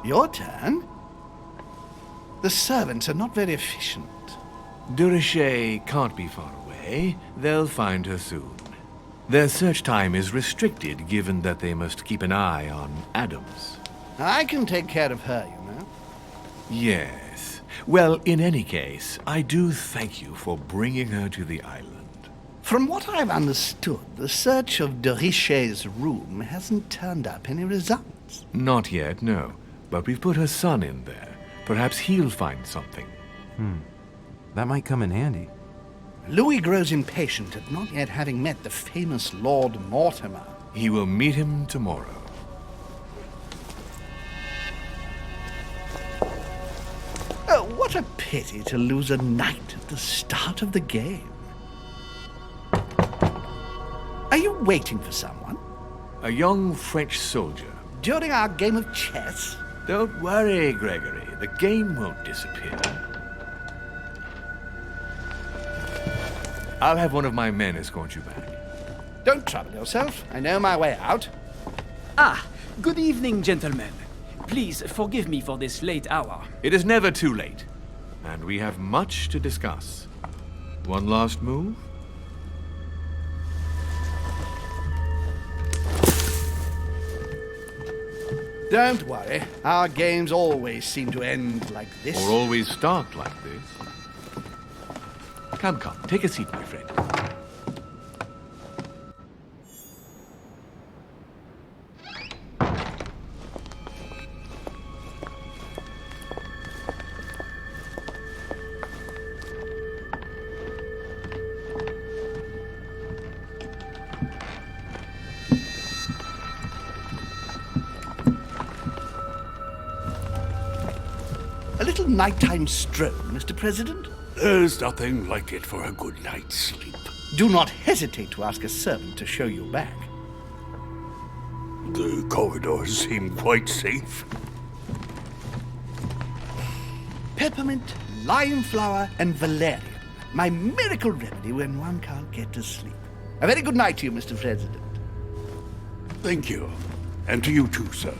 Your turn? The servants are not very efficient. Durichet can't be far away. They'll find her soon. Their search time is restricted, given that they must keep an eye on Adams. I can take care of her, you know. Yes. Well, in any case, I do thank you for bringing her to the island. From what I've understood, the search of Durichet's room hasn't turned up any results. Not yet, no. But we've put her son in there. Perhaps he'll find something. That might come in handy. Louis grows impatient at not yet having met the famous Lord Mortimer. He will meet him tomorrow. Oh, what a pity to lose a knight at the start of the game. Are you waiting for someone? A young French soldier. During our game of chess? Don't worry, Gregory. The game won't disappear. I'll have one of my men escort you back. Don't trouble yourself. I know my way out. Ah, good evening, gentlemen. Please forgive me for this late hour. It is never too late, and we have much to discuss. One last move? Don't worry. Our games always seem to end like this. Or always start like this. Come, take a seat, my friend. A little nighttime stroll, Mr. President? There's nothing like it for a good night's sleep. Do not hesitate to ask a servant to show you back. The corridors seem quite safe. Peppermint, lime flower, and valerian. My miracle remedy when one can't get to sleep. A very good night to you, Mr. President. Thank you. And to you too, sir.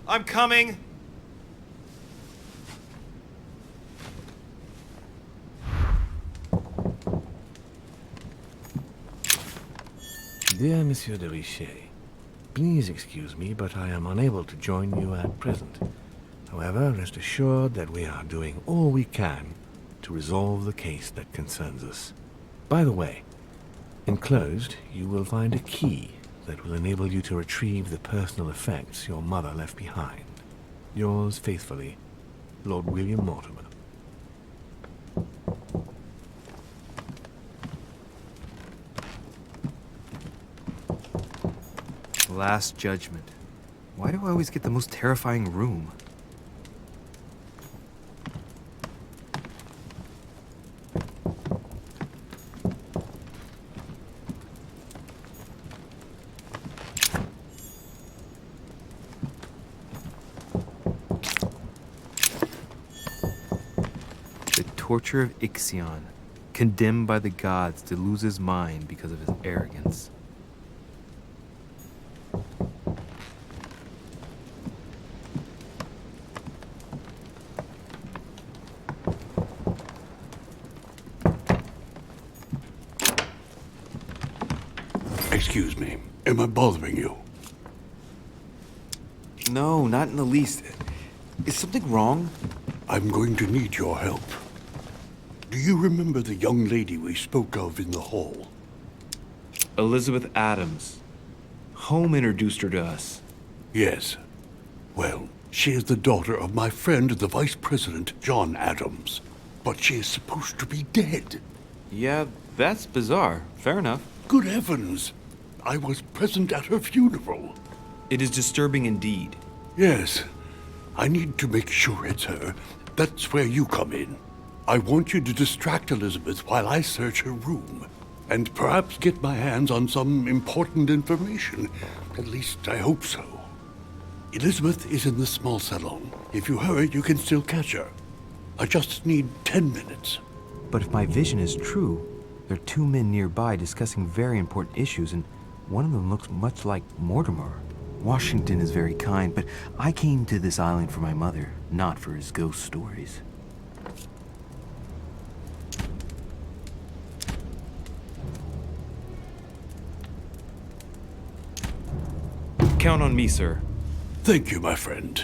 I'm coming. Dear Monsieur de Richet, please excuse me, but I am unable to join you at present. However, rest assured that we are doing all we can to resolve the case that concerns us. By the way, enclosed, you will find a key that will enable you to retrieve the personal effects your mother left behind. Yours faithfully, Lord William Mortimer. Last Judgment. Why do I always get the most terrifying room? Torture of Ixion, condemned by the gods to lose his mind because of his arrogance. Excuse me, am I bothering you? No, not in the least. Is something wrong? I'm going to need your help. Do you remember the young lady we spoke of in the hall? Elizabeth Adams. Home introduced her to us. Yes. Well, she is the daughter of my friend, the Vice President, John Adams. But she is supposed to be dead. Yeah, that's bizarre. Fair enough. Good heavens! I was present at her funeral. It is disturbing indeed. Yes. I need to make sure it's her. That's where you come in. I want you to distract Elizabeth while I search her room. and perhaps get my hands on some important information. At least I hope so. Elizabeth is in the small salon. If you hurry, you can still catch her. I just need 10 minutes. But if my vision is true, there are two men nearby discussing very important issues, and one of them looks much like Mortimer. Washington is very kind, but I came to this island for my mother, not for his ghost stories. Count on me, sir. Thank you, my friend.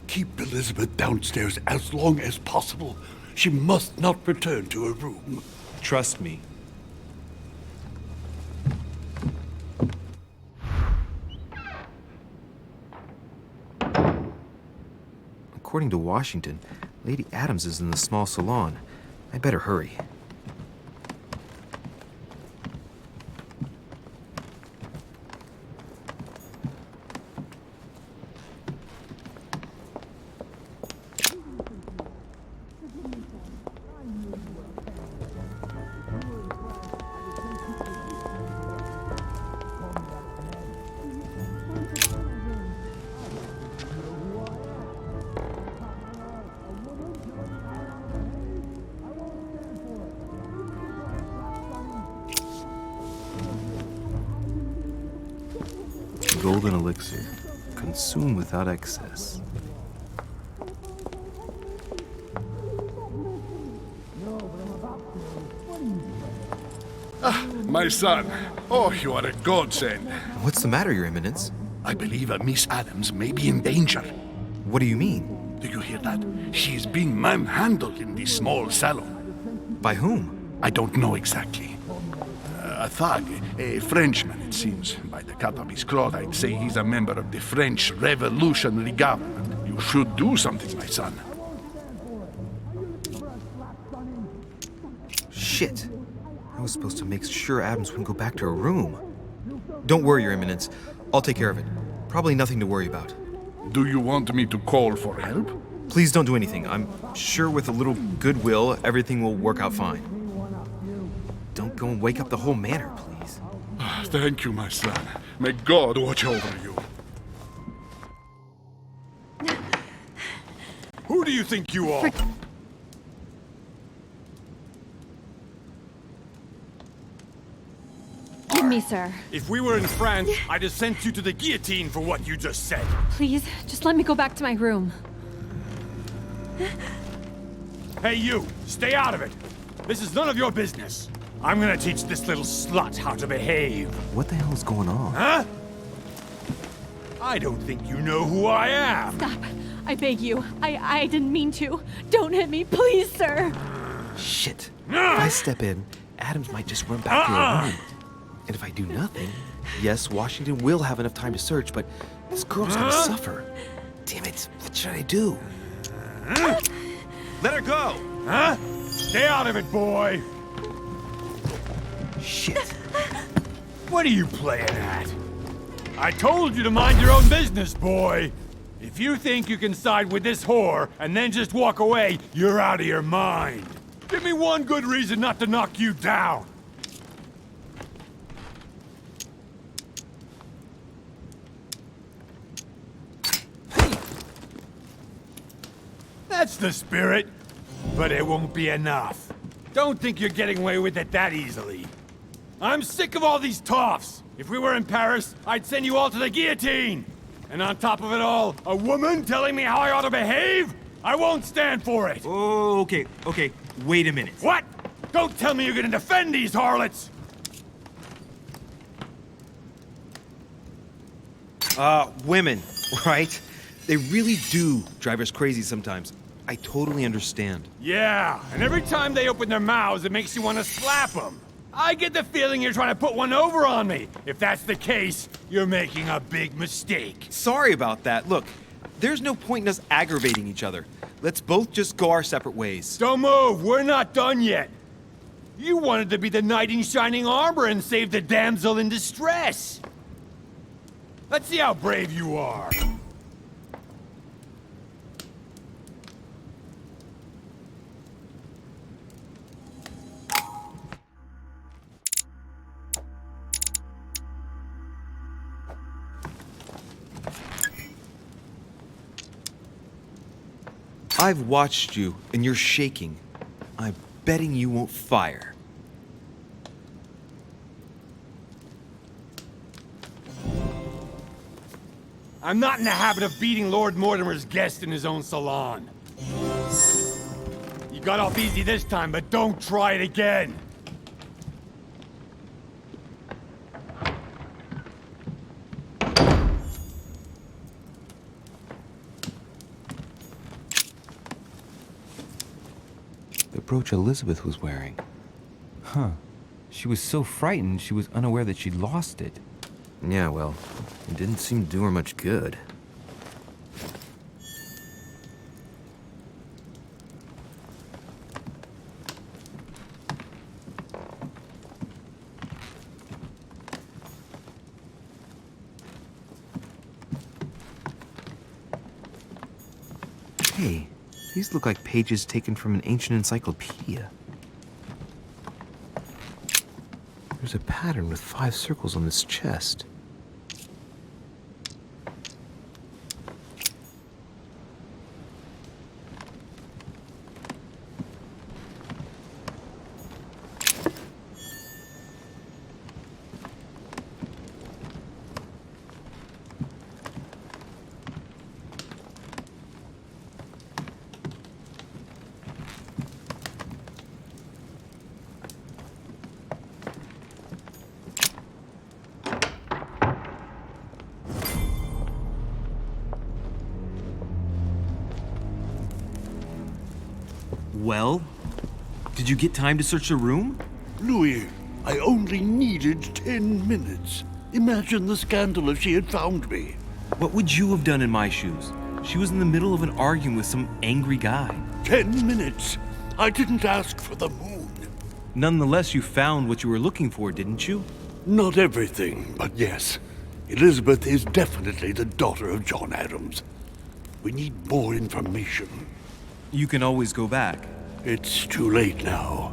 Keep Elizabeth downstairs as long as possible. She must not return to her room. Trust me. According to Washington, Lady Adams is in the small salon. I better hurry. Golden elixir. Consume without excess. My son. Oh, you are a godsend. What's the matter, Your Eminence? I believe Miss Adams may be in danger. What do you mean? Do you hear that? She is being manhandled in this small salon. By whom? I don't know exactly. A thug, a Frenchman, it seems. By the cut of his cloth, I'd say he's a member of the French Revolutionary Government. You should do something, my son. Shit. I was supposed to make sure Adams wouldn't go back to her room. Don't worry, Your Eminence. I'll take care of it. Probably nothing to worry about. Do you want me to call for help? Please don't do anything. I'm sure with a little goodwill, everything will work out fine. Don't go and wake up the whole manor, please. Thank you, my son. May God watch over you. Who do you think you are? Give me, sir. If we were in France, I'd have sent you to the guillotine for what you just said. Please, just let me go back to my room. Hey, you! Stay out of it! This is none of your business. I'm gonna teach this little slut how to behave. What the hell is going on? Huh? I don't think you know who I am. Stop. I beg you. I didn't mean to. Don't hit me, please, sir. Shit. If I step in, Adams might just run back to her room. And if I do nothing, yes, Washington will have enough time to search, but this girl's gonna suffer. Damn it, what should I do? Let her go! Huh? Stay out of it, boy! Shit. What are you playing at? I told you to mind your own business, boy! If you think you can side with this whore and then just walk away, you're out of your mind. Give me one good reason not to knock you down. That's the spirit, but it won't be enough. Don't think you're getting away with it that easily. I'm sick of all these toffs. If we were in Paris, I'd send you all to the guillotine. And on top of it all, a woman telling me how I ought to behave? I won't stand for it. Oh, okay. Wait a minute. What? Don't tell me you're gonna defend these harlots. Women, right? They really do drive us crazy sometimes. I totally understand. Yeah, and every time they open their mouths, it makes you want to slap them. I get the feeling you're trying to put one over on me. If that's the case, you're making a big mistake. Sorry about that. Look, there's no point in us aggravating each other. Let's both just go our separate ways. Don't move, we're not done yet. You wanted to be the knight in shining armor and save the damsel in distress. Let's see how brave you are. I've watched you, and you're shaking. I'm betting you won't fire. I'm not in the habit of beating Lord Mortimer's guest in his own salon. You got off easy this time, but don't try it again. The brooch Elizabeth was wearing. Huh. She was so frightened she was unaware that she'd lost it. Yeah, well, it didn't seem to do her much good. Hey, these look like pages taken from an ancient encyclopedia. There's a pattern with 5 circles on this chest. Well, did you get time to search the room? Louis, I only needed 10 minutes. Imagine the scandal if she had found me. What would you have done in my shoes? She was in the middle of an argument with some angry guy. 10 minutes? I didn't ask for the moon. Nonetheless, you found what you were looking for, didn't you? Not everything, but yes. Elizabeth is definitely the daughter of John Adams. We need more information. You can always go back. It's too late now.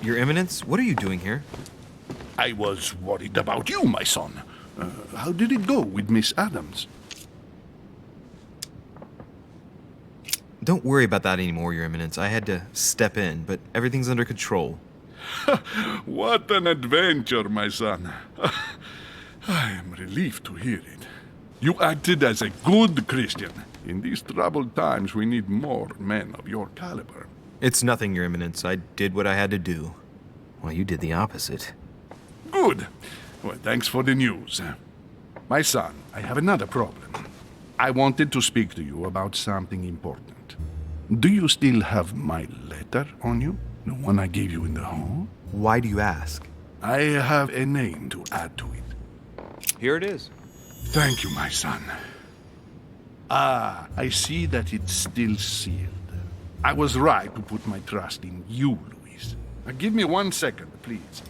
Your Eminence, what are you doing here? I was worried about you, my son. How did it go with Miss Adams? Don't worry about that anymore, Your Eminence. I had to step in, but everything's under control. What an adventure, my son. I am relieved to hear it. You acted as a good Christian. In these troubled times, we need more men of your caliber. It's nothing, Your Eminence. I did what I had to do. Well, you did the opposite. Good. Well, thanks for the news. My son, I have another problem. I wanted to speak to you about something important. Do you still have my letter on you? The one I gave you in the hall? Why do you ask? I have a name to add to it. Here it is. Thank you, my son. Ah, I see that it's still sealed. I was right to put my trust in you, Louise. Now, give me 1 second, please.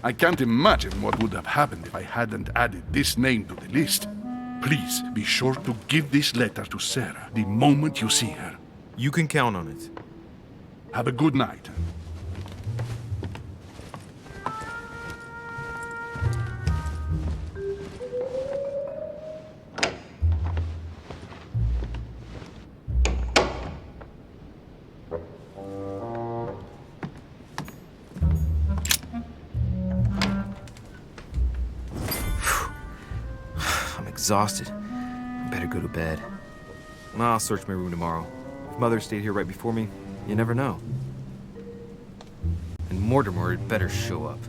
I can't imagine what would have happened if I hadn't added this name to the list. Please be sure to give this letter to Sarah the moment you see her. You can count on it. Have a good night. Exhausted. I better go to bed. I'll search my room tomorrow. If Mother stayed here right before me, you never know. Mortimer had better show up.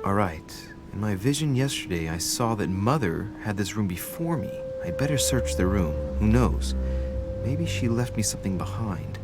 Alright. In my vision yesterday, I saw that Mother had this room before me. I'd better search the room. Who knows? Maybe she left me something behind.